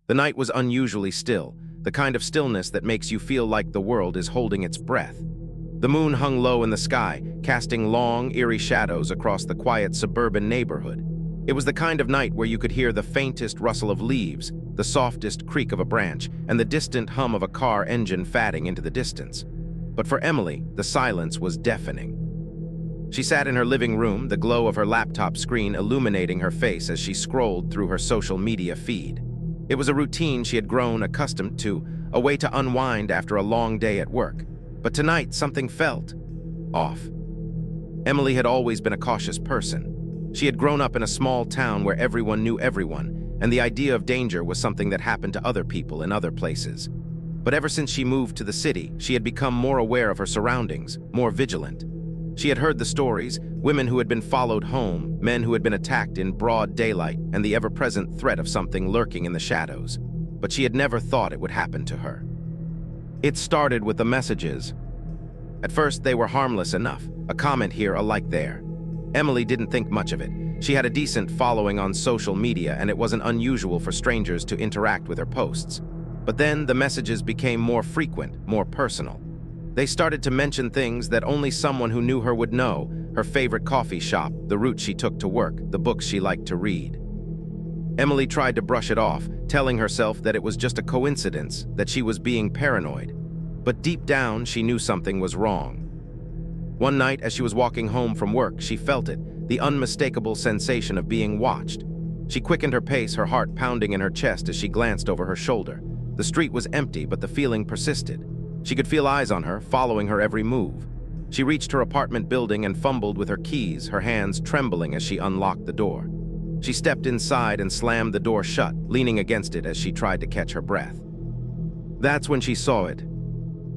The night was unusually still, the kind of stillness that makes you feel like the world is holding its breath. The moon hung low in the sky, casting long, eerie shadows across the quiet suburban neighborhood. It was the kind of night where you could hear the faintest rustle of leaves, the softest creak of a branch, and the distant hum of a car engine fading into the distance. But for Emily, the silence was deafening. She sat in her living room, the glow of her laptop screen illuminating her face as she scrolled through her social media feed. It was a routine she had grown accustomed to, a way to unwind after a long day at work. But tonight, something felt off. Emily had always been a cautious person. She had grown up in a small town where everyone knew everyone, and the idea of danger was something that happened to other people in other places. But ever since she moved to the city, she had become more aware of her surroundings, more vigilant. She had heard the stories, women who had been followed home, men who had been attacked in broad daylight, and the ever-present threat of something lurking in the shadows. But she had never thought it would happen to her. It started with the messages. At first, they were harmless enough, a comment here, a like there. Emily didn't think much of it. She had a decent following on social media, and it wasn't unusual for strangers to interact with her posts. But then the messages became more frequent, more personal. They started to mention things that only someone who knew her would know: her favorite coffee shop, the route she took to work, the books she liked to read. Emily tried to brush it off, telling herself that it was just a coincidence, that she was being paranoid. But deep down, she knew something was wrong. One night, as she was walking home from work, she felt it, the unmistakable sensation of being watched. She quickened her pace, her heart pounding in her chest as she glanced over her shoulder. The street was empty, but the feeling persisted. She could feel eyes on her, following her every move. She reached her apartment building and fumbled with her keys, her hands trembling as she unlocked the door. She stepped inside and slammed the door shut, leaning against it as she tried to catch her breath. That's when she saw it.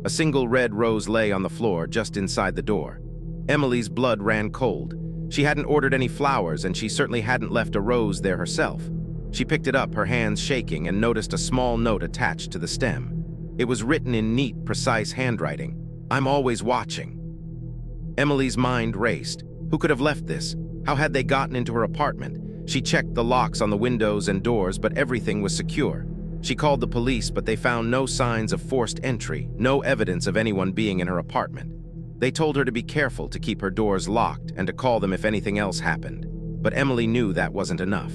A single red rose lay on the floor just inside the door. Emily's blood ran cold. She hadn't ordered any flowers, and she certainly hadn't left a rose there herself. She picked it up, her hands shaking, and noticed a small note attached to the stem. It was written in neat, precise handwriting. "I'm always watching." Emily's mind raced. Who could have left this? How had they gotten into her apartment? She checked the locks on the windows and doors, but everything was secure. She called the police, but they found no signs of forced entry, no evidence of anyone being in her apartment. They told her to be careful, to keep her doors locked, and to call them if anything else happened. But Emily knew that wasn't enough.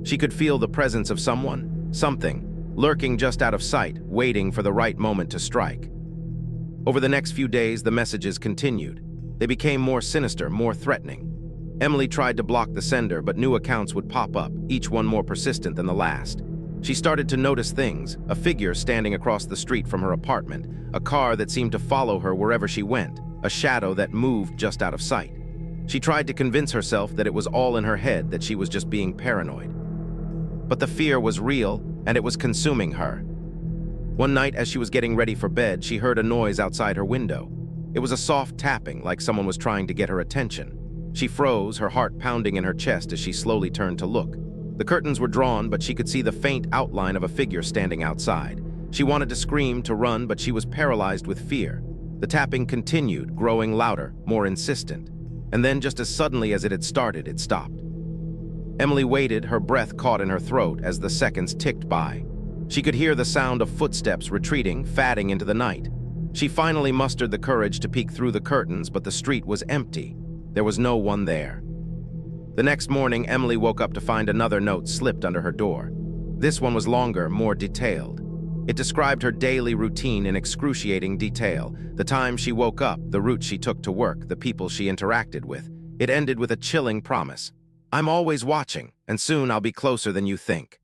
She could feel the presence of someone, something, lurking just out of sight, waiting for the right moment to strike. Over the next few days, the messages continued. They became more sinister, more threatening. Emily tried to block the sender, but new accounts would pop up, each one more persistent than the last. She started to notice things: a figure standing across the street from her apartment, a car that seemed to follow her wherever she went, a shadow that moved just out of sight. She tried to convince herself that it was all in her head, that she was just being paranoid. But the fear was real, and it was consuming her. One night, as she was getting ready for bed, she heard a noise outside her window. It was a soft tapping, like someone was trying to get her attention. She froze, her heart pounding in her chest as she slowly turned to look. The curtains were drawn, but she could see the faint outline of a figure standing outside. She wanted to scream, to run, but she was paralyzed with fear. The tapping continued, growing louder, more insistent. And then, just as suddenly as it had started, it stopped. Emily waited, her breath caught in her throat as the seconds ticked by. She could hear the sound of footsteps retreating, fading into the night. She finally mustered the courage to peek through the curtains, but the street was empty. There was no one there. The next morning, Emily woke up to find another note slipped under her door. This one was longer, more detailed. It described her daily routine in excruciating detail: the time she woke up, the route she took to work, the people she interacted with. It ended with a chilling promise: "I'm always watching, and soon I'll be closer than you think."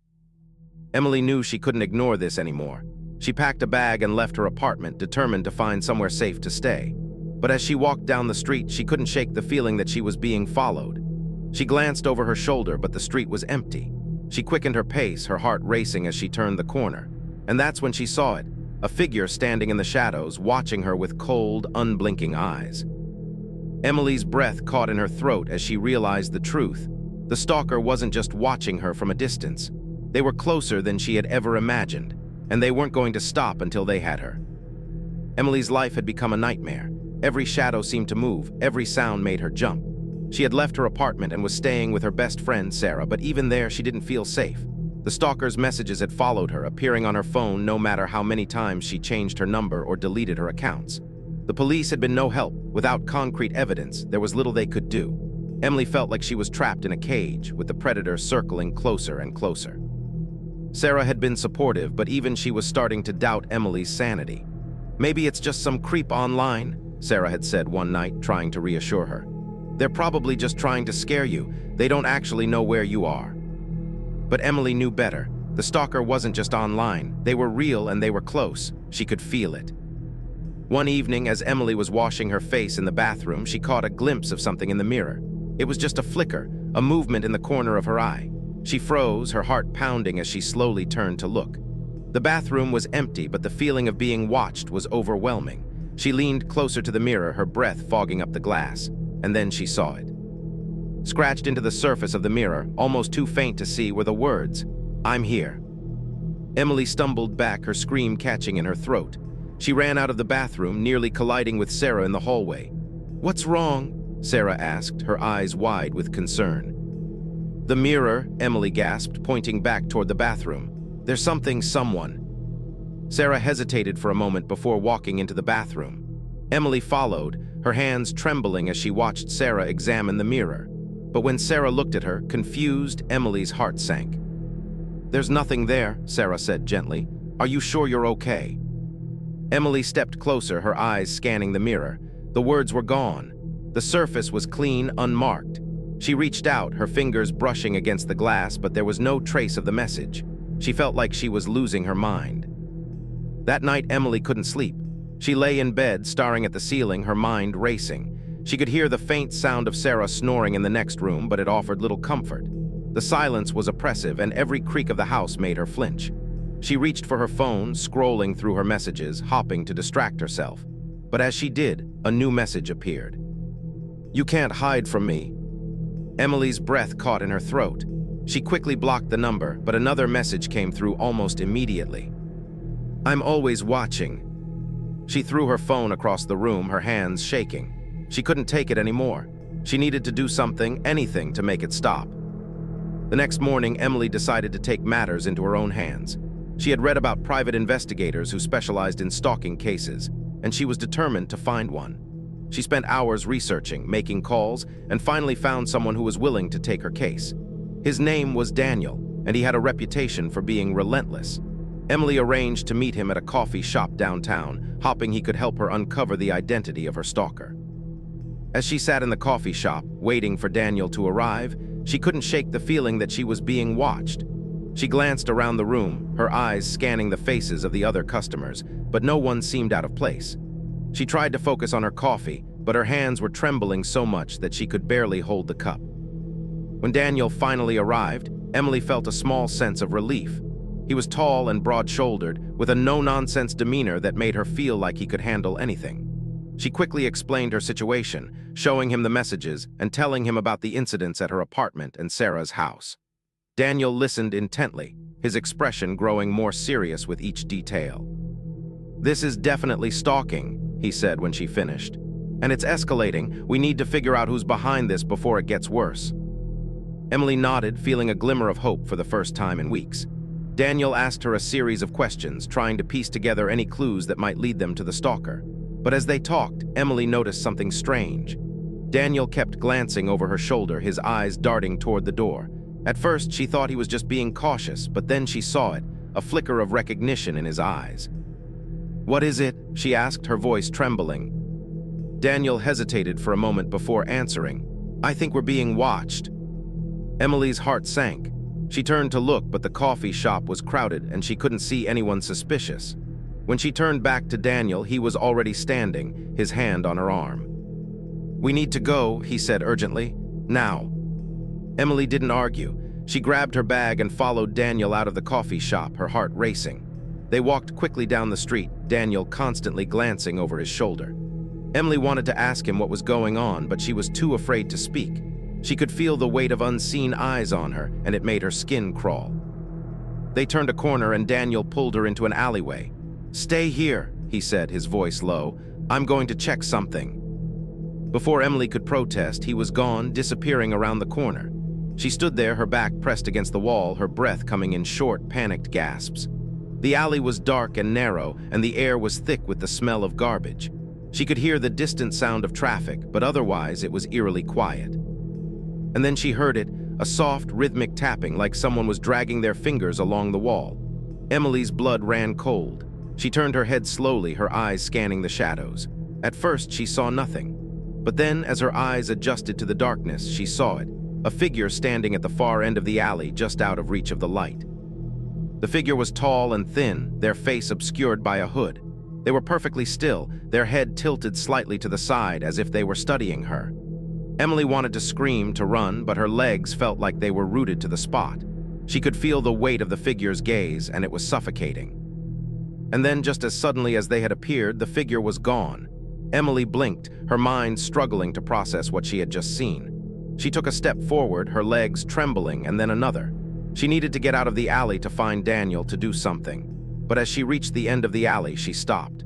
Emily knew she couldn't ignore this anymore. She packed a bag and left her apartment, determined to find somewhere safe to stay. But as she walked down the street, she couldn't shake the feeling that she was being followed. She glanced over her shoulder, but the street was empty. She quickened her pace, her heart racing as she turned the corner. And that's when she saw it, a figure standing in the shadows, watching her with cold, unblinking eyes. Emily's breath caught in her throat as she realized the truth. The stalker wasn't just watching her from a distance. They were closer than she had ever imagined, and they weren't going to stop until they had her. Emily's life had become a nightmare. Every shadow seemed to move, every sound made her jump. She had left her apartment and was staying with her best friend, Sarah, but even there she didn't feel safe. The stalker's messages had followed her, appearing on her phone no matter how many times she changed her number or deleted her accounts. The police had been no help. Without concrete evidence, there was little they could do. Emily felt like she was trapped in a cage, with the predator circling closer and closer. Sarah had been supportive, but even she was starting to doubt Emily's sanity. "Maybe it's just some creep online," Sarah had said one night, trying to reassure her. "They're probably just trying to scare you. They don't actually know where you are." But Emily knew better. The stalker wasn't just online. They were real and they were close. She could feel it. One evening, as Emily was washing her face in the bathroom, she caught a glimpse of something in the mirror. It was just a flicker, a movement in the corner of her eye. She froze, her heart pounding as she slowly turned to look. The bathroom was empty, but the feeling of being watched was overwhelming. She leaned closer to the mirror, her breath fogging up the glass, and then she saw it. Scratched into the surface of the mirror, almost too faint to see, were the words, "I'm here." Emily stumbled back, her scream catching in her throat. She ran out of the bathroom, nearly colliding with Sarah in the hallway. "What's wrong?" Sarah asked, her eyes wide with concern. "The mirror," Emily gasped, pointing back toward the bathroom. "There's someone." Sarah hesitated for a moment before walking into the bathroom. Emily followed, her hands trembling as she watched Sarah examine the mirror. But when Sarah looked at her, confused, Emily's heart sank. "There's nothing there," Sarah said gently. "Are you sure you're okay?" Emily stepped closer, her eyes scanning the mirror. The words were gone. The surface was clean, unmarked. She reached out, her fingers brushing against the glass, but there was no trace of the message. She felt like she was losing her mind. That night, Emily couldn't sleep. She lay in bed, staring at the ceiling, her mind racing. She could hear the faint sound of Sarah snoring in the next room, but it offered little comfort. The silence was oppressive, and every creak of the house made her flinch. She reached for her phone, scrolling through her messages, hopping to distract herself. But as she did, a new message appeared. "You can't hide from me." Emily's breath caught in her throat. She quickly blocked the number, but another message came through almost immediately. "I'm always watching." She threw her phone across the room, her hands shaking. She couldn't take it anymore. She needed to do something, anything, to make it stop. The next morning, Emily decided to take matters into her own hands. She had read about private investigators who specialized in stalking cases, and she was determined to find one. She spent hours researching, making calls, and finally found someone who was willing to take her case. His name was Daniel, and he had a reputation for being relentless. Emily arranged to meet him at a coffee shop downtown, hoping he could help her uncover the identity of her stalker. As she sat in the coffee shop, waiting for Daniel to arrive, she couldn't shake the feeling that she was being watched. She glanced around the room, her eyes scanning the faces of the other customers, but no one seemed out of place. She tried to focus on her coffee, but her hands were trembling so much that she could barely hold the cup. When Daniel finally arrived, Emily felt a small sense of relief. He was tall and broad-shouldered, with a no-nonsense demeanor that made her feel like he could handle anything. She quickly explained her situation, showing him the messages and telling him about the incidents at her apartment and Sarah's house. Daniel listened intently, his expression growing more serious with each detail. "This is definitely stalking," he said when she finished. "And it's escalating. We need to figure out who's behind this before it gets worse." Emily nodded, feeling a glimmer of hope for the first time in weeks. Daniel asked her a series of questions, trying to piece together any clues that might lead them to the stalker. But as they talked, Emily noticed something strange. Daniel kept glancing over her shoulder, his eyes darting toward the door. At first, she thought he was just being cautious, but then she saw it, a flicker of recognition in his eyes. "What is it?" she asked, her voice trembling. Daniel hesitated for a moment before answering. "I think we're being watched." Emily's heart sank. She turned to look, but the coffee shop was crowded and she couldn't see anyone suspicious. When she turned back to Daniel, he was already standing, his hand on her arm. "We need to go," he said urgently. "Now." Emily didn't argue. She grabbed her bag and followed Daniel out of the coffee shop, her heart racing. They walked quickly down the street, Daniel constantly glancing over his shoulder. Emily wanted to ask him what was going on, but she was too afraid to speak. She could feel the weight of unseen eyes on her, and it made her skin crawl. They turned a corner and Daniel pulled her into an alleyway. "Stay here," he said, his voice low. "I'm going to check something." Before Emily could protest, he was gone, disappearing around the corner. She stood there, her back pressed against the wall, her breath coming in short, panicked gasps. The alley was dark and narrow, and the air was thick with the smell of garbage. She could hear the distant sound of traffic, but otherwise it was eerily quiet. And then she heard it, a soft, rhythmic tapping like someone was dragging their fingers along the wall. Emily's blood ran cold. She turned her head slowly, her eyes scanning the shadows. At first, she saw nothing. But then, as her eyes adjusted to the darkness, she saw it, a figure standing at the far end of the alley, just out of reach of the light. The figure was tall and thin, their face obscured by a hood. They were perfectly still, their head tilted slightly to the side as if they were studying her. Emily wanted to scream, to run, but her legs felt like they were rooted to the spot. She could feel the weight of the figure's gaze, and it was suffocating. And then, just as suddenly as they had appeared, the figure was gone. Emily blinked, her mind struggling to process what she had just seen. She took a step forward, her legs trembling, and then another. She needed to get out of the alley to find Daniel, to do something. But as she reached the end of the alley, she stopped.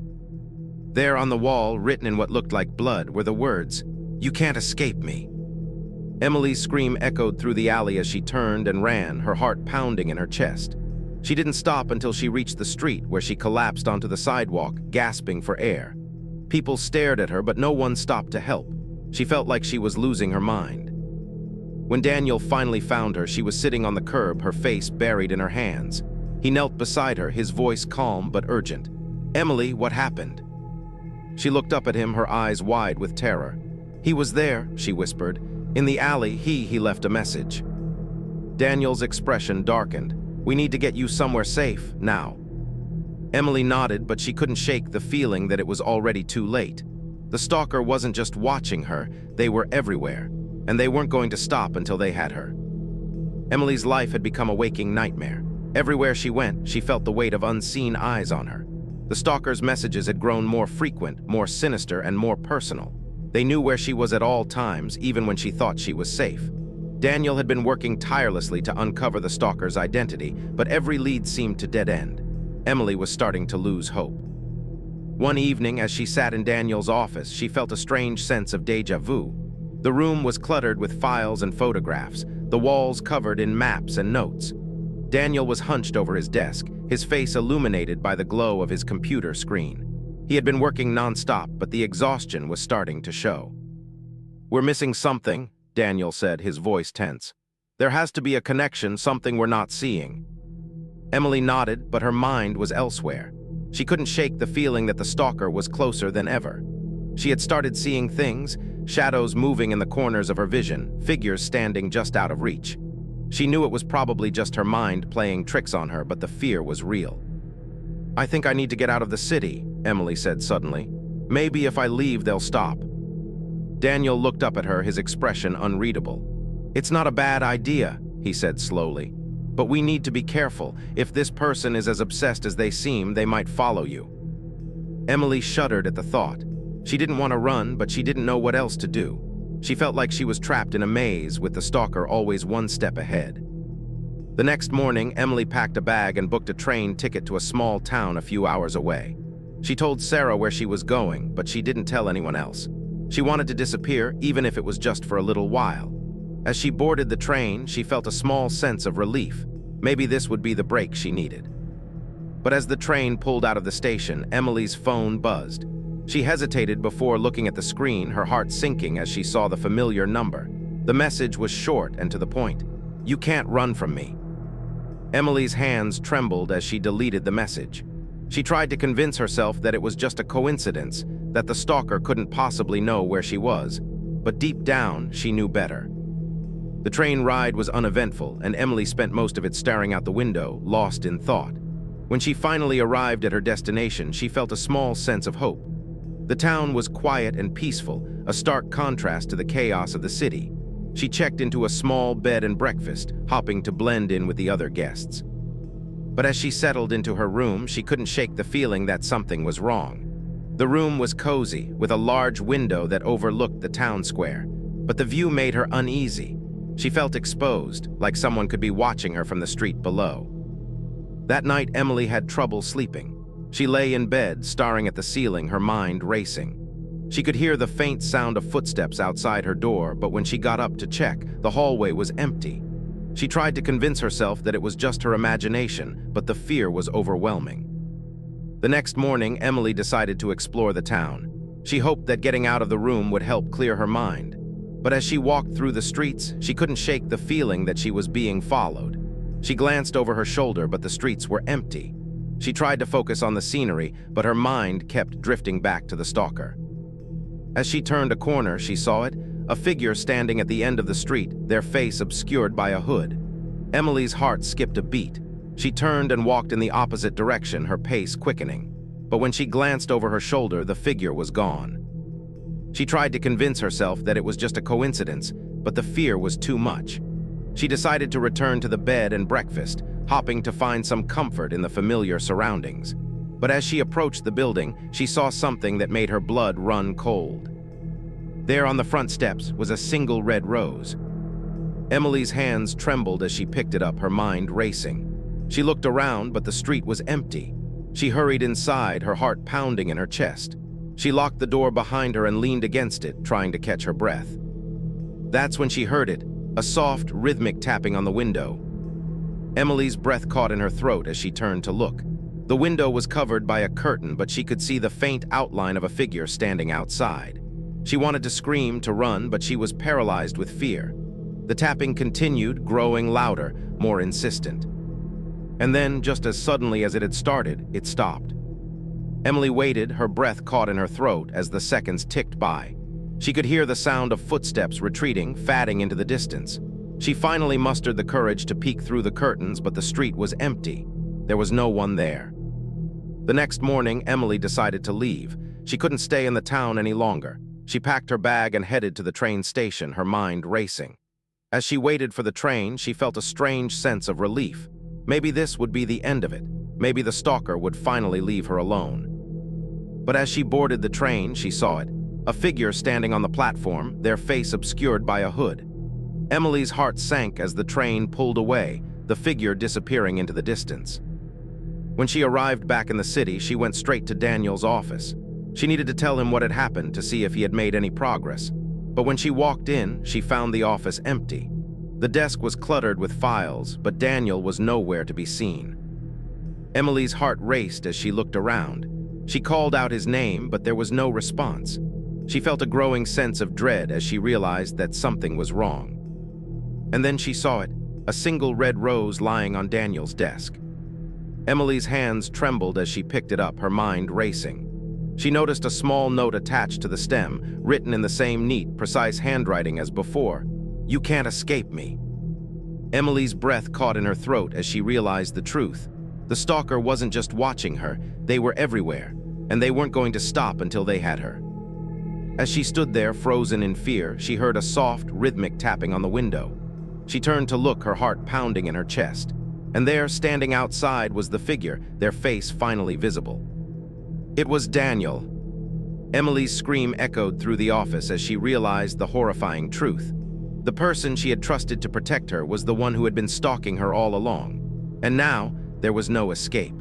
There on the wall, written in what looked like blood, were the words, "You can't escape me." Emily's scream echoed through the alley as she turned and ran, her heart pounding in her chest. She didn't stop until she reached the street, where she collapsed onto the sidewalk, gasping for air. People stared at her, but no one stopped to help. She felt like she was losing her mind. When Daniel finally found her, she was sitting on the curb, her face buried in her hands. He knelt beside her, his voice calm but urgent. "Emily, what happened?" She looked up at him, her eyes wide with terror. "He was there," she whispered. "In the alley, he left a message." Daniel's expression darkened. "We need to get you somewhere safe, now." Emily nodded, but she couldn't shake the feeling that it was already too late. The stalker wasn't just watching her, they were everywhere, and they weren't going to stop until they had her. Emily's life had become a waking nightmare. Everywhere she went, she felt the weight of unseen eyes on her. The stalker's messages had grown more frequent, more sinister, and more personal. They knew where she was at all times, even when she thought she was safe. Daniel had been working tirelessly to uncover the stalker's identity, but every lead seemed to dead end. Emily was starting to lose hope. One evening, as she sat in Daniel's office, she felt a strange sense of déjà vu. The room was cluttered with files and photographs, the walls covered in maps and notes. Daniel was hunched over his desk, his face illuminated by the glow of his computer screen. He had been working non-stop, but the exhaustion was starting to show. "We're missing something," Daniel said, his voice tense. "There has to be a connection, something we're not seeing." Emily nodded, but her mind was elsewhere. She couldn't shake the feeling that the stalker was closer than ever. She had started seeing things, shadows moving in the corners of her vision, figures standing just out of reach. She knew it was probably just her mind playing tricks on her, but the fear was real. "I think I need to get out of the city," Emily said suddenly. "Maybe if I leave, they'll stop." Daniel looked up at her, his expression unreadable. "It's not a bad idea," he said slowly. "But we need to be careful. If this person is as obsessed as they seem, they might follow you." Emily shuddered at the thought. She didn't want to run, but she didn't know what else to do. She felt like she was trapped in a maze, with the stalker always one step ahead. The next morning, Emily packed a bag and booked a train ticket to a small town a few hours away. She told Sarah where she was going, but she didn't tell anyone else. She wanted to disappear, even if it was just for a little while. As she boarded the train, she felt a small sense of relief. Maybe this would be the break she needed. But as the train pulled out of the station, Emily's phone buzzed. She hesitated before looking at the screen, her heart sinking as she saw the familiar number. The message was short and to the point. "You can't run from me." Emily's hands trembled as she deleted the message. She tried to convince herself that it was just a coincidence, that the stalker couldn't possibly know where she was. But deep down, she knew better. The train ride was uneventful, and Emily spent most of it staring out the window, lost in thought. When she finally arrived at her destination, she felt a small sense of hope. The town was quiet and peaceful, a stark contrast to the chaos of the city. She checked into a small bed and breakfast, hoping to blend in with the other guests. But as she settled into her room, she couldn't shake the feeling that something was wrong. The room was cozy, with a large window that overlooked the town square, but the view made her uneasy. She felt exposed, like someone could be watching her from the street below. That night, Emily had trouble sleeping. She lay in bed, staring at the ceiling, her mind racing. She could hear the faint sound of footsteps outside her door, but when she got up to check, the hallway was empty. She tried to convince herself that it was just her imagination, but the fear was overwhelming. The next morning, Emily decided to explore the town. She hoped that getting out of the room would help clear her mind. But as she walked through the streets, she couldn't shake the feeling that she was being followed. She glanced over her shoulder, but the streets were empty. She tried to focus on the scenery, but her mind kept drifting back to the stalker. As she turned a corner, she saw it, a figure standing at the end of the street, their face obscured by a hood. Emily's heart skipped a beat. She turned and walked in the opposite direction, her pace quickening. But when she glanced over her shoulder, the figure was gone. She tried to convince herself that it was just a coincidence, but the fear was too much. She decided to return to the bed and breakfast, hoping to find some comfort in the familiar surroundings. But as she approached the building, she saw something that made her blood run cold. There on the front steps was a single red rose. Emily's hands trembled as she picked it up, her mind racing. She looked around, but the street was empty. She hurried inside, her heart pounding in her chest. She locked the door behind her and leaned against it, trying to catch her breath. That's when she heard it, a soft, rhythmic tapping on the window. Emily's breath caught in her throat as she turned to look. The window was covered by a curtain, but she could see the faint outline of a figure standing outside. She wanted to scream, to run, but she was paralyzed with fear. The tapping continued, growing louder, more insistent. And then, just as suddenly as it had started, it stopped. Emily waited, her breath caught in her throat as the seconds ticked by. She could hear the sound of footsteps retreating, fading into the distance. She finally mustered the courage to peek through the curtains, but the street was empty. There was no one there. The next morning, Emily decided to leave. She couldn't stay in the town any longer. She packed her bag and headed to the train station, her mind racing. As she waited for the train, she felt a strange sense of relief. Maybe this would be the end of it. Maybe the stalker would finally leave her alone. But as she boarded the train, she saw it. A figure standing on the platform, their face obscured by a hood. Emily's heart sank as the train pulled away, the figure disappearing into the distance. When she arrived back in the city, she went straight to Daniel's office. She needed to tell him what had happened to see if he had made any progress. But when she walked in, she found the office empty. The desk was cluttered with files, but Daniel was nowhere to be seen. Emily's heart raced as she looked around. She called out his name, but there was no response. She felt a growing sense of dread as she realized that something was wrong. And then she saw it, a single red rose lying on Daniel's desk. Emily's hands trembled as she picked it up, her mind racing. She noticed a small note attached to the stem, written in the same neat, precise handwriting as before. "You can't escape me." Emily's breath caught in her throat as she realized the truth. The stalker wasn't just watching her, they were everywhere, and they weren't going to stop until they had her. As she stood there, frozen in fear, she heard a soft, rhythmic tapping on the window. She turned to look, her heart pounding in her chest. And there, standing outside, was the figure, their face finally visible. It was Daniel. Emily's scream echoed through the office as she realized the horrifying truth. The person she had trusted to protect her was the one who had been stalking her all along. And now, there was no escape.